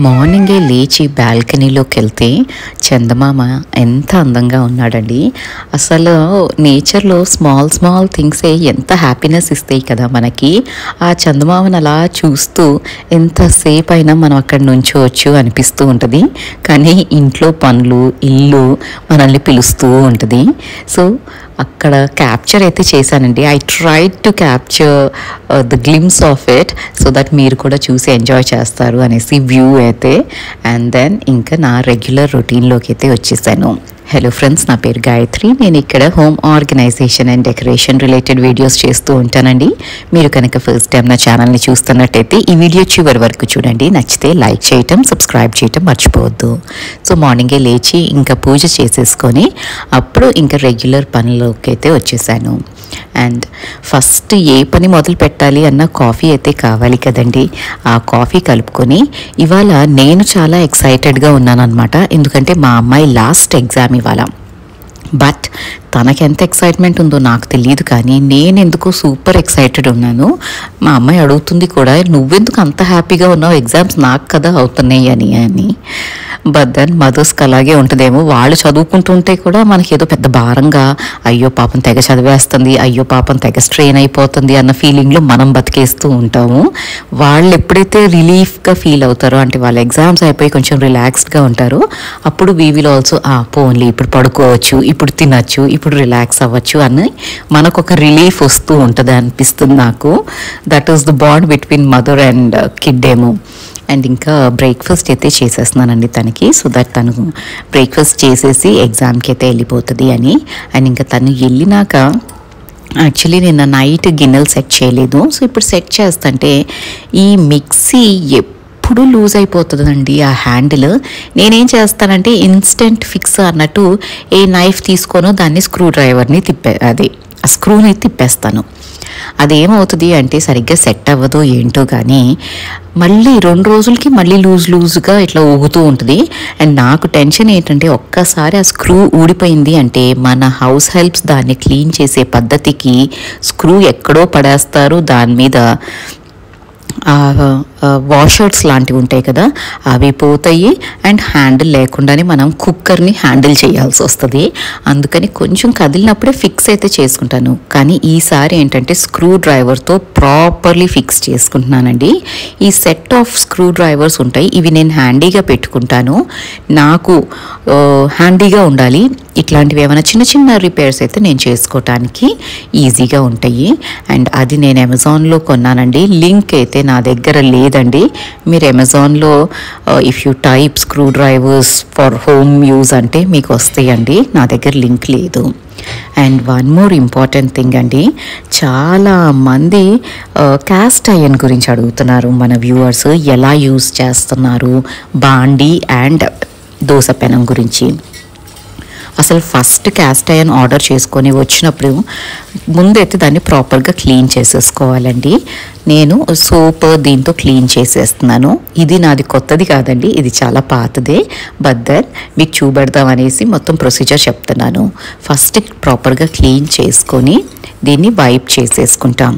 మార్నింగే లేచి బాల్కనీలోకి వెళ్తే చందమామ ఎంత అందంగా ఉన్నాడండి. అసలు నేచర్లో స్మాల్ స్మాల్ థింగ్సే ఎంత హ్యాపీనెస్ ఇస్తాయి కదా మనకి. ఆ చందమామను అలా చూస్తూ ఎంతసేపు అయినా మనం అక్కడ నుంచోవచ్చు అనిపిస్తూ ఉంటుంది. కానీ ఇంట్లో పనులు, ఇల్లు మనల్ని పిలుస్తూ ఉంటుంది. సో అక్కడ క్యాప్చర్ అయితే చేశానండి. I tried to capture the glimpse of it so that మీరు కూడా చూసి ఎంజాయ్ చేస్తారు అనేసి వ్యూ అయితే. అండ్ దెన్ ఇంకా నా రెగ్యులర్ రొటీన్లోకి అయితే వచ్చేసాను. హలో ఫ్రెండ్స్, నా పేరు గాయత్రి. నేను ఇక్కడ home organisation and decoration related videos చేస్తూ ఉంటానండి. మీరు కనుక ఫస్ట్ టైం నా ఛానల్ని చూస్తున్నట్టయితే ఈ వీడియో చివరి వరకు చూడండి. నచ్చితే లైక్ చేయటం, సబ్స్క్రైబ్ చేయటం మర్చిపోవద్దు. సో మార్నింగే లేచి ఇంకా పూజ చేసేసుకొని అప్పుడు ఇంకా రెగ్యులర్ పనిలోకి అయితే వచ్చేసాను. అండ్ ఫస్ట్ ఏ పని మొదలు పెట్టాలి అన్న కాఫీ అయితే కావాలి కదండి. ఆ కాఫీ కలుపుకొని ఇవాళ నేను చాలా ఎక్సైటెడ్గా ఉన్నాను అనమాట. ఎందుకంటే మా అమ్మాయి లాస్ట్ ఎగ్జామ్ ఇవాళ. బట్ తనకెంత ఎక్సైట్మెంట్ ఉందో నాకు తెలియదు, కానీ నేను ఎందుకో సూపర్ ఎక్సైటెడ్ ఉన్నాను. మా అమ్మాయి అడుగుతుంది కూడా, నువ్వెందుకు అంత హ్యాపీగా ఉన్నావు, ఎగ్జామ్స్ నాకు కదా అవుతున్నాయి అని. బట్ దెన్ మదర్స్కి అలాగే ఉంటుందేమో. వాళ్ళు చదువుకుంటుంటే కూడా మనకి ఏదో పెద్ద భారంగా, అయ్యో పాపం తెగ చదివేస్తుంది, అయ్యో పాపం తెగ స్ట్రెయిన్ అయిపోతుంది అన్న ఫీలింగ్లో మనం బతికేస్తూ ఉంటాము. వాళ్ళు ఎప్పుడైతే రిలీఫ్గా ఫీల్ అవుతారో, అంటే వాళ్ళ ఎగ్జామ్స్ అయిపోయి కొంచెం రిలాక్స్డ్గా ఉంటారో, అప్పుడు వీ విల్ ఆల్సో పోన్లీ ఇప్పుడు పడుకోవచ్చు, ఇప్పుడు తినచ్చు, ఇప్పుడు రిలాక్స్ అవ్వచ్చు అని మనకు ఒక రిలీఫ్ వస్తూ ఉంటుంది అనిపిస్తుంది నాకు. That is the bond between mother and kid ఏమో. అండ్ ఇంకా బ్రేక్ఫాస్ట్ అయితే చేసేస్తున్నానండి తనకి, సో దట్ తను బ్రేక్ఫాస్ట్ చేసేసి ఎగ్జామ్కి అయితే వెళ్ళిపోతుంది అని. అండ్ ఇంకా తను వెళ్ళినాక యాక్చువల్లీ నిన్న నైట్ గిన్నెలు సెట్ చేయలేదు. సో ఇప్పుడు సెట్ చేస్తుంటే ఈ మిక్సీ ఎప్పుడు లూజ్ అయిపోతుందండి ఆ హ్యాండిల్. నేనేం చేస్తానంటే ఇన్స్టెంట్ ఫిక్స్ అన్నట్టు ఏ నైఫ్ తీసుకోనో దాన్ని స్క్రూ డ్రైవర్ని ఆ స్క్రూని తిప్పేస్తాను. అదేమవుతుంది అంటే సరిగ్గా సెట్ అవ్వదో ఏంటో కానీ మళ్ళీ 2 రోజులకి మళ్ళీ లూజ్గా ఇట్లా ఊగుతూ ఉంటుంది. అండ్ నాకు టెన్షన్ ఏంటంటే ఒక్కసారి ఆ స్క్రూ ఊడిపోయింది అంటే మన హౌస్ హెల్ప్స్ దాన్ని క్లీన్ చేసే పద్ధతికి స్క్రూ ఎక్కడో పడేస్తారు, దాని మీద వాషర్స్ లాంటివి ఉంటాయి కదా అవి పోతాయి. అండ్ హ్యాండిల్ లేకుండానే మనం కుక్కర్ని హ్యాండిల్ చేయాల్సి వస్తుంది. అందుకని కొంచెం కదిలినప్పుడే ఫిక్స్ అయితే చేసుకుంటాను. కానీ ఈసారి ఏంటంటే స్క్రూ డ్రైవర్తో ప్రాపర్లీ ఫిక్స్ చేసుకుంటున్నానండి. ఈ సెట్ ఆఫ్ స్క్రూ డ్రైవర్స్ ఉంటాయి, ఇవి నేను హ్యాండీగా పెట్టుకుంటాను. నాకు హ్యాండీగా ఉండాలి. ఇట్లాంటివి ఏమైనా చిన్న చిన్న రిపేర్స్ అయితే నేను చేసుకోవటానికి ఈజీగా ఉంటాయి. అండ్ అది నేను అమెజాన్లో కొన్నానండి. లింక్ అయితే నా దగ్గర లేదండి. మీరు అమెజాన్లో if you type screw drivers for home use అంటే మీకు వస్తాయండి. నా దగ్గర లింక్ లేదు. And one more important thing అండి, చాలామంది క్యాస్ట్ ఐరన్ గురించి అడుగుతున్నారు మన వ్యూవర్స్. ఎలా యూజ్ చేస్తున్నారు బాండీ అండ్ దోస పెనం గురించి. అసలు ఫస్ట్ క్యాస్ట్ ఐరన్ ఆర్డర్ చేసుకొని వచ్చినప్పుడు ముందైతే దాన్ని ప్రాపర్గా క్లీన్ చేసేసుకోవాలండి. నేను సోప్ దీంతో క్లీన్ చేసేస్తున్నాను. ఇది నాది కొత్తది కాదండి, ఇది చాలా పాతదే. బట్ దెన్ మీకు చూపెడదాం అనేసి మొత్తం ప్రొసీజర్ చెప్తున్నాను. ఫస్ట్ ప్రాపర్గా క్లీన్ చేసుకొని దీన్ని వైప్ చేసేసుకుంటాం.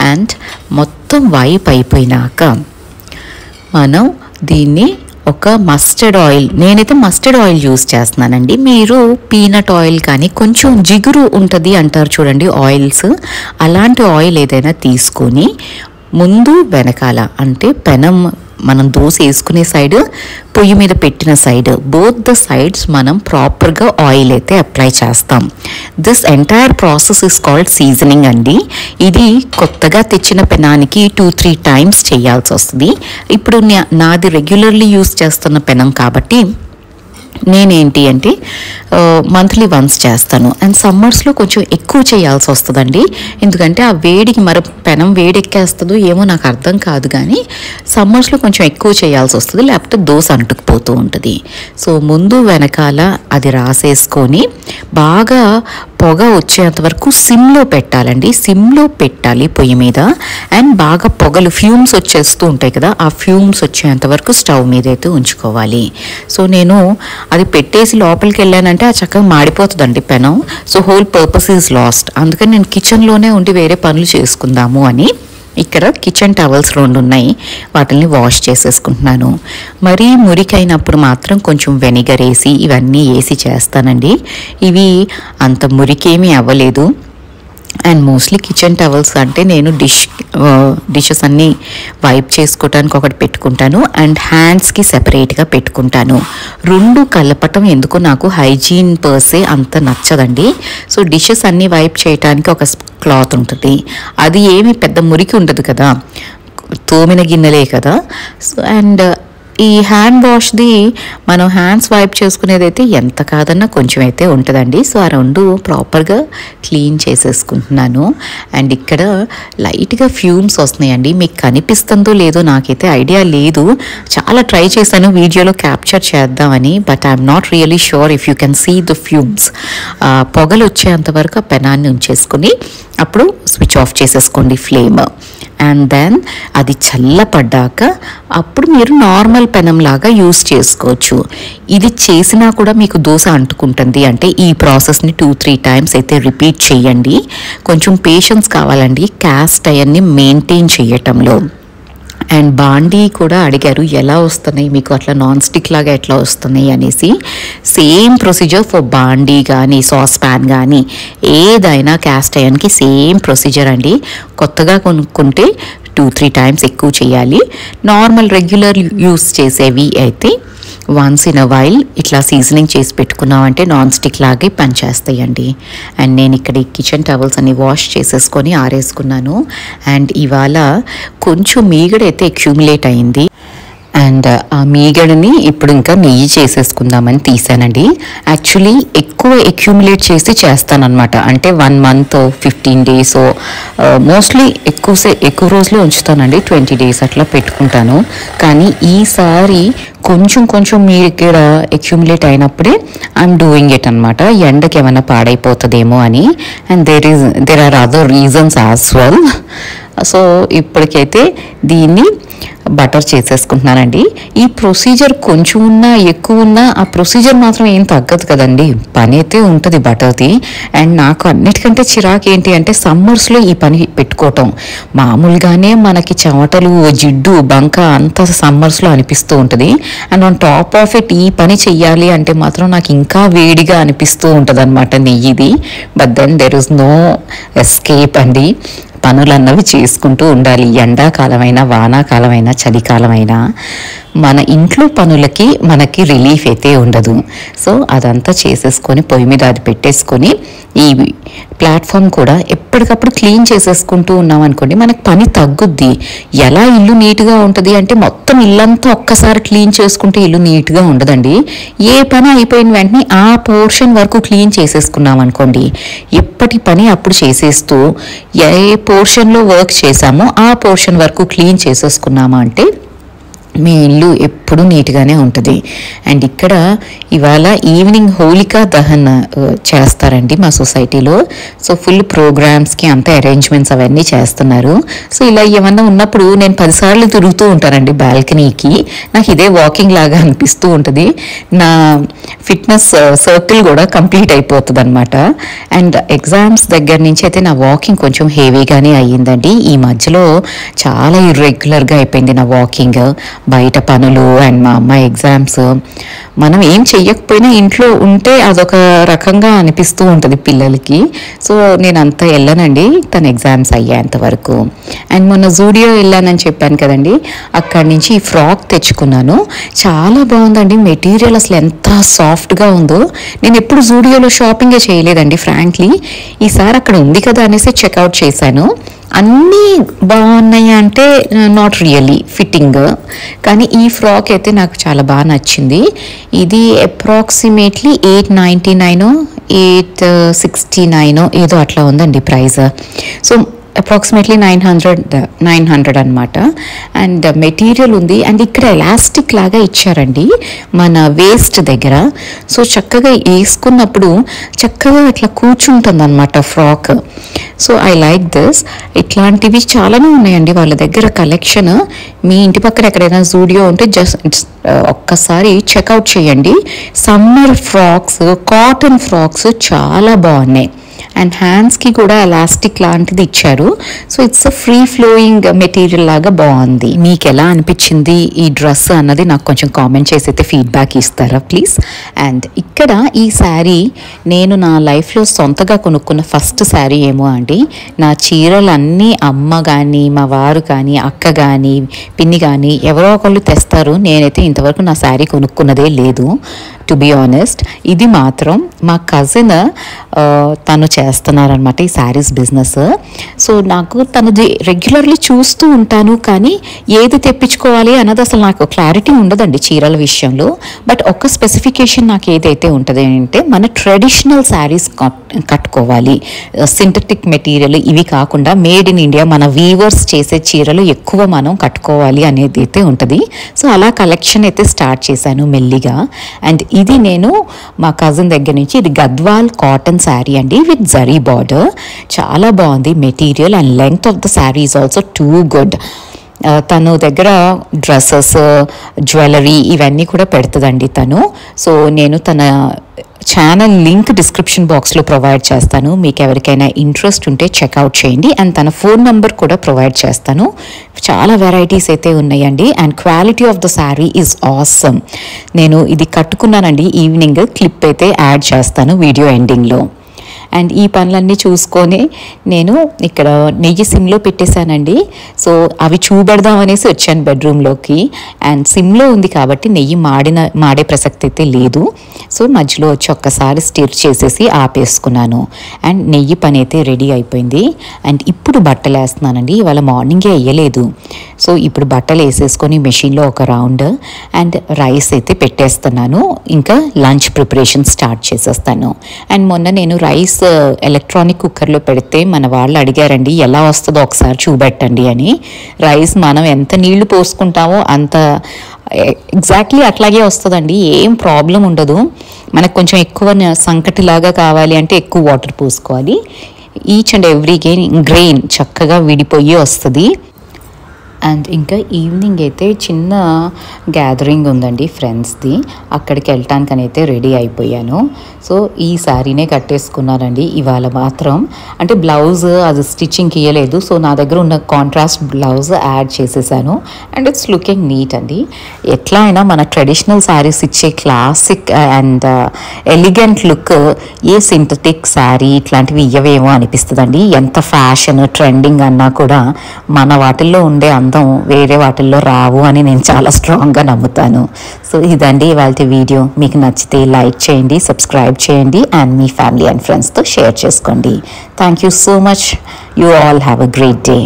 అండ్ మొత్తం వైప్ అయిపోయినాక మనం దీన్ని ఒక మస్టర్డ్ ఆయిల్, నేనైతే మస్టర్డ్ ఆయిల్ యూజ్ చేస్తున్నానండి. మీరు పీనట్ ఆయిల్ కానీ కొంచెం జిగురు ఉంటుంది అంటారు చూడండి ఆయిల్స్, అలాంటి ఆయిల్ ఏదైనా తీసుకొని ముందు వెనకాల, అంటే పెనం మనం దోశ వేసుకునే సైడ్, పొయ్యి మీద పెట్టిన సైడ్, బోత్ ద సైడ్స్ మనం ప్రాపర్గా ఆయిల్ అయితే అప్లై చేస్తాం. This entire process is called seasoning అండి. ఇది కొత్తగా తెచ్చిన పెనానికి 2-3 టైమ్స్ చేయాల్సి వస్తుంది. ఇప్పుడు నాది రెగ్యులర్లీ యూజ్ చేస్తున్న పెనం కాబట్టి నేనేంటి అంటే మంత్లీ వన్స్ చేస్తాను. అండ్ సమ్మర్స్లో కొంచెం ఎక్కువ చేయాల్సి వస్తుందండి. ఎందుకంటే ఆ వేడికి పెనం వేడెక్కేస్తుందో ఏమో నాకు అర్థం కాదు, కానీ సమ్మర్స్లో కొంచెం ఎక్కువ చేయాల్సి వస్తుంది, లేకపోతే దోశ అంటుకుపోతూ ఉంటుంది. సో ముందు వెనకాల అది రాసేసుకొని బాగా పొగ వచ్చేంత వరకు సిమ్లో పెట్టాలండి. సిమ్లో పెట్టాలి పొయ్యి మీద. అండ్ బాగా పొగలు ఫ్యూమ్స్ వచ్చేస్తూ ఉంటాయి కదా, ఆ ఫ్యూమ్స్ వచ్చేంత వరకు స్టవ్ మీద అయితే ఉంచుకోవాలి. సో నేను అది పెట్టేసి లోపలికి వెళ్ళానంటే ఆ చక్కగా మాడిపోతుందండి పెనం. So whole purpose is lost. అందుకని నేను కిచెన్లోనే ఉండి వేరే పనులు చేసుకుందాము అని ఇక్కడ కిచెన్ టవల్స్ 2 ఉన్నాయి, వాటిని వాష్ చేసేసుకుంటున్నాను. మరీ మురికైనప్పుడు మాత్రం కొంచెం వెనిగర్ వేసి ఇవన్నీ వేసి చేస్తానండి. ఇవి అంత మురికేమీ అవ్వలేదు. అండ్ మోస్ట్లీ కిచెన్ టవల్స్ అంటే నేను డిషెస్ అన్నీ వైప్ చేసుకోవడానికి ఒకటి పెట్టుకుంటాను, అండ్ హ్యాండ్స్కి సెపరేట్గా పెట్టుకుంటాను. 2 కలపటం ఎందుకో నాకు హైజీన్ పర్సే అంత నచ్చదండి. సో డిషెస్ అన్నీ వైప్ చేయడానికి ఒక క్లాత్ ఉంటుంది, అది ఏమి పెద్ద మురికి ఉండదు కదా, తోమిన గిన్నెలే కదా. సో అండ్ ఈ హ్యాండ్ వాష్ది మనం హ్యాండ్స్ వైప్ చేసుకునేదైతే ఎంత కాదన్నా కొంచెం అయితే ఉంటుందండి. సో ఆ 2 ప్రాపర్గా క్లీన్ చేసేసుకుంటున్నాను. అండ్ ఇక్కడ లైట్గా ఫ్యూమ్స్ వస్తున్నాయండి, మీకు కనిపిస్తుందో లేదో నాకైతే ఐడియా లేదు. చాలా ట్రై చేశాను వీడియోలో క్యాప్చర్ చేద్దామని, but I'm not really sure if you can see the fumes. పొగలు వచ్చేంతవరకు ఆ పెనాన్ని ఉంచేసుకుని అప్పుడు స్విచ్ ఆఫ్ చేసేసుకోండి ఫ్లేమ్. అండ్ దెన్ అది చల్లపడ్డాక అప్పుడు మీరు నార్మల్ పెనం లాగా యూస్ చేసుకోవచ్చు. ఇది చేసినా కూడా మీకు దోశ అంటుకుంటుంది అంటే ఈ ప్రాసెస్ని 2-3 టైమ్స్ అయితే రిపీట్ చేయండి. కొంచెం పేషెన్స్ కావాలండి క్యాస్ట్ అయన్ని మెయింటైన్ చేయటంలో. అండ్ బాండీ కూడా అడిగారు ఎలా వస్తున్నాయి మీకు అట్లా నాన్ స్టిక్ లాగా ఎట్లా వస్తున్నాయి అనేసి. సేమ్ ప్రొసీజర్ ఫర్ బాండీ కానీ సాస్ ప్యాన్ కానీ ఏదైనా క్యాస్ట్ అయన్కి సేమ్ ప్రొసీజర్ అండి. కొత్తగా కొనుక్కుంటే 2-3 టైమ్స్ ఎక్కువ చేయాలి. నార్మల్ రెగ్యులర్ యూస్ చేసేవి అయితే వన్స్ ఇన్ అ వైల్ ఇట్లా సీజనింగ్ చేసి పెట్టుకున్నామంటే నాన్ స్టిక్ లాగే పనిచేస్తాయండి. అండ్ నేను ఇక్కడ ఈ కిచెన్ టవల్స్ అన్ని వాష్ చేసేసుకొని ఆరేసుకున్నాను. అండ్ ఇవాళ కొంచెం మీగడైతే అక్యూములేట్ అయింది. అండ్ ఆ మీగడని ఇప్పుడు ఇంకా నెయ్యి చేసేసుకుందామని తీసానండి. యాక్చువల్లీ ఎక్కువ అక్యూములేట్ చేసి చేస్తానన్నమాట. అంటే 1 month 15 days మోస్ట్లీ ఎక్కువ రోజులు ఉంచుతానండి, 20 days అట్లా పెట్టుకుంటాను. కానీ ఈసారి కొంచెం మీగడ అక్యూములేట్ అయినప్పుడే ఐఎమ్ డూయింగ్ ఇట్ అనమాట. ఎండకి ఏమైనా పాడైపోతుందేమో అని. And there are other reasons as well. So ఇప్పటికైతే దీన్ని బటర్ చేసేసుకుంటున్నానండి. ఈ ప్రొసీజర్ కొంచెం ఉన్నా ఎక్కువ ఉన్నా ఆ ప్రొసీజర్ మాత్రం ఏం తగ్గదు కదండి, పని అయితే ఉంటుంది బటర్ది. అండ్ నాకు అన్నిటికంటే చిరాకు ఏంటి అంటే సమ్మర్స్లో ఈ పని పెట్టుకోవటం. మామూలుగానే మనకి చెమటలు జిడ్డు బంక అంత సమ్మర్స్లో అనిపిస్తూ ఉంటుంది. And on top of it ఈ పని చెయ్యాలి అంటే మాత్రం నాకు ఇంకా వేడిగా అనిపిస్తూ ఉంటుంది అనమాట నెయ్యిది. But then there is no escape అండి, పనులన్నవి చేసుకుంటూ ఉండాలి. ఎండాకాలమైనా వానాకాలమైనా చలికాలమైనా మన ఇంట్లో పనులకి మనకి రిలీఫ్ అయితే ఉండదు. సో అదంతా చేసేసుకొని పొయ్యి మీద అది పెట్టేసుకొని ఈ ప్లాట్ఫామ్ కూడా ఎప్పటికప్పుడు క్లీన్ చేసేసుకుంటూ ఉన్నాం అనుకోండి మనకు పని తగ్గుద్ది. ఎలా ఇల్లు నీట్గా ఉంటుంది అంటే మొత్తం ఇల్లంతా ఒక్కసారి క్లీన్ చేసుకుంటే ఇల్లు నీట్గా ఉండదండి. ఏ పని అయిపోయిన వెంటనే ఆ పోర్షన్ వరకు క్లీన్ చేసేసుకున్నాం అనుకోండి, ఎప్పటి పని అప్పుడు చేసేస్తూ ఏ పోర్షన్లో వర్క్ చేసామో ఆ పోర్షన్ వరకు క్లీన్ చేసేసుకున్నామా అంటే మీ ఇల్లు ఎప్పుడు నీట్గానే ఉంటుంది. అండ్ ఇక్కడ ఇవాళ ఈవినింగ్ హోలికా దహన్ చేస్తారండి మా సొసైటీలో. సో ఫుల్ ప్రోగ్రామ్స్కి అంత అరేంజ్మెంట్స్ అవన్నీ చేస్తున్నారు. సో ఇలా ఏమన్నా ఉన్నప్పుడు నేను 10 సార్లు తిరుగుతూ ఉంటానండి బాల్కనీకి. నాకు ఇదే వాకింగ్ లాగా అనిపిస్తూ ఉంటుంది. నా ఫిట్నెస్ సర్కిల్ కూడా కంప్లీట్ అయిపోతుంది అనమాట. అండ్ ఎగ్జామ్స్ దగ్గర నుంచి అయితే నా వాకింగ్ కొంచెం హెవీగానే అయ్యిందండి. ఈ మధ్యలో చాలా ఇర్రెగ్యులర్గా అయిపోయింది నా వాకింగ్. బయట పనులు అండ్ మా అమ్మాయి ఎగ్జామ్స్, మనం ఏం చెయ్యకపోయినా ఇంట్లో ఉంటే అదొక రకంగా అనిపిస్తూ ఉంటుంది పిల్లలకి. సో నేను అంత వెళ్ళానండి తన ఎగ్జామ్స్ అయ్యేంత వరకు. అండ్ మొన్న జూడియో వెళ్ళానని చెప్పాను కదండి, అక్కడి నుంచి ఈ ఫ్రాక్ తెచ్చుకున్నాను. చాలా బాగుందండి, మెటీరియల్ అసలు ఎంత సాఫ్ట్గా ఉందో. నేను ఎప్పుడు జూడియోలో షాపింగే చేయలేదండి ఫ్రాంక్లీ. ఈసారి అక్కడ ఉంది కదా అనేసి చెక్అవుట్ చేశాను. అన్నీ బాగున్నాయి అంటే నాట్ రియల్లీ ఫిట్టింగ్, కానీ ఈ ఫ్రాక్ అయితే నాకు చాలా బాగా నచ్చింది. ఇది అప్రాక్సిమేట్లీ 899 869 ఏదో అట్లా ఉందండి ప్రైస్. సో అప్రాక్సిమేట్లీ 900 అనమాట. అండ్ మెటీరియల్ ఉంది. అండ్ ఇక్కడ ఎలాస్టిక్ లాగా ఇచ్చారండి మన వేస్ట్ దగ్గర. సో చక్కగా వేసుకున్నప్పుడు చక్కగా అట్లా కూర్చుంటుంది అనమాట frock. So I like this. ఇట్లాంటివి చాలానే ఉన్నాయండి వాళ్ళ దగ్గర కలెక్షన్. మీ ఇంటి పక్కన ఎక్కడైనా జూడియో ఉంటే జస్ట్ ఒక్కసారి చెక్అవుట్ చేయండి. సమ్మర్ ఫ్రాక్స్, కాటన్ ఫ్రాక్స్ చాలా బాగున్నాయి. అండ్ హ్యాండ్స్కి కూడా ఎలాస్టిక్ లాంటిది ఇచ్చారు. So it's a free flowing material లాగా బాగుంది. మీకు ఎలా అనిపించింది ఈ డ్రెస్ అన్నది నాకు కొంచెం కామెంట్ చేసి అయితే ఫీడ్బ్యాక్ ఇస్తారా ప్లీజ్. అండ్ ఇక్కడ ఈ శారీ నేను నా లైఫ్లో సొంతగా కొనుక్కున్న ఫస్ట్ శారీ ఏమో అండి. నా చీరలన్నీ అమ్మ కానీ మా వారు కానీ అక్క కానీ పిన్ని కానీ ఎవరో ఒకళ్ళు తెస్తారు. నేనైతే ఇంతవరకు నా శారీ కొనుక్కున్నదే లేదు టు బీ ఆనెస్ట్. ఇది మాత్రం మా కజిన్ తను చేస్తున్నారనమాట ఈ శారీస్ బిజినెస్. సో నాకు తనది రెగ్యులర్లీ చూస్తూ ఉంటాను, కానీ ఏది తెప్పించుకోవాలి అన్నది అసలు నాకు క్లారిటీ ఉండదండి చీరల విషయంలో. బట్ ఒక స్పెసిఫికేషన్ నాకు ఏదైతే ఉంటుంది అంటే మన ట్రెడిషనల్ శారీస్ కట్టుకోవాలి, సింథటిక్ మెటీరియల్ ఇవి కాకుండా మేడ్ ఇన్ ఇండియా మన వీవర్స్ చేసే చీరలు ఎక్కువ మనం కట్టుకోవాలి అనేది అయితే ఉంటుంది. సో అలా కలెక్షన్ అయితే స్టార్ట్ చేశాను మెల్లిగా. అండ్ ఇది నేను మా కజిన్ దగ్గర నుంచి, ఇది గద్వాల్ కాటన్ శారీ అండి విత్ జరీ బార్డర్. చాలా బాగుంది material and length of the sari is also too good. తను దగ్గర డ్రెస్సెస్, జ్యువెలరీ ఇవన్నీ కూడా పెడుతుందండి తను. సో నేను తన ఛానల్ లింక్ డిస్క్రిప్షన్ బాక్స్లో ప్రొవైడ్ చేస్తాను. మీకు ఎవరికైనా ఇంట్రెస్ట్ ఉంటే చెక్అవుట్ చేయండి. అండ్ తన ఫోన్ నెంబర్ కూడా ప్రొవైడ్ చేస్తాను. చాలా వెరైటీస్ అయితే ఉన్నాయండి. And quality of the sari is awesome. నేను ఇది కట్టుకున్నానండి ఈవినింగ్, క్లిప్ అయితే యాడ్ చేస్తాను వీడియో ఎండింగ్లో. అండ్ ఈ పనులన్నీ చూసుకొని నేను ఇక్కడ నెయ్యి సిమ్లో పెట్టేశానండి. సో అవి చూపెడదాం అనేసి వచ్చాను బెడ్రూమ్లోకి. అండ్ సిమ్లో ఉంది కాబట్టి నెయ్యి మాడే ప్రసక్తి అయితే లేదు. సో మధ్యలో వచ్చి ఒక్కసారి స్టిర్ చేసేసి ఆపేసుకున్నాను. అండ్ నెయ్యి పని అయితే రెడీ అయిపోయింది. అండ్ ఇప్పుడు బట్టలు వేస్తున్నానండి. ఇవాళ మార్నింగే వేయలేదు. సో ఇప్పుడు బట్టలు వేసేసుకొని మెషిన్లో ఒక రౌండ్ అండ్ రైస్ అయితే పెట్టేస్తున్నాను. ఇంకా లంచ్ ప్రిపరేషన్ స్టార్ట్ చేసేస్తాను. అండ్ మొన్న నేను రైస్ ఎలక్ట్రానిక్ కుక్కర్లో పెడితే మన వాళ్ళు అడిగారండి ఎలా వస్తుందో ఒకసారి చూపెట్టండి అని. రైస్ మనం ఎంత నీళ్లు పోసుకుంటామో అంత ఎగ్జాక్ట్లీ అట్లాగే వస్తుందండి, ఏం ప్రాబ్లం ఉండదు. మనకు కొంచెం ఎక్కువ సంకటిలాగా కావాలి అంటే ఎక్కువ వాటర్ పోసుకోవాలి. ఈచ్ అండ్ ఎవ్రీ గ్రెయిన్ చక్కగా విడిపోయి వస్తుంది. అండ్ ఇంకా ఈవినింగ్ అయితే చిన్న గ్యాదరింగ్ ఉందండి ఫ్రెండ్స్ది, అక్కడికి వెళ్ళటానికని అయితే రెడీ అయిపోయాను. సో ఈ శారీనే కట్టేసుకున్నానండి ఇవాళ మాత్రం. అంటే బ్లౌజ్ అది స్టిచ్చింగ్కి ఇవ్వలేదు. సో నా దగ్గర ఉన్న కాంట్రాస్ట్ బ్లౌజ్ యాడ్ చేసేసాను. అండ్ ఇట్స్ లుకింగ్ నీట్ అండి. ఎట్లా అయినా మన ట్రెడిషనల్ శారీస్ ఇచ్చే classic and elegant look A synthetic sari ఇట్లాంటివి ఇవ్వవేమో అనిపిస్తుందండి. ఎంత ఫ్యాషన్ ట్రెండింగ్ అన్నా కూడా మన వాటిల్లో ఉండే అందం వేరే వాటిల్లో రావు అని నేను చాలా స్ట్రాంగ్గా నమ్ముతాను. సో ఇదండి ఇవాళ వీడియో. మీకు నచ్చితే లైక్ చేయండి, సబ్స్క్రైబ్ చేయండి అండ్ మీ ఫ్యామిలీ అండ్ ఫ్రెండ్స్తో షేర్ చేసుకోండి. Thank you so much. You all have a great day.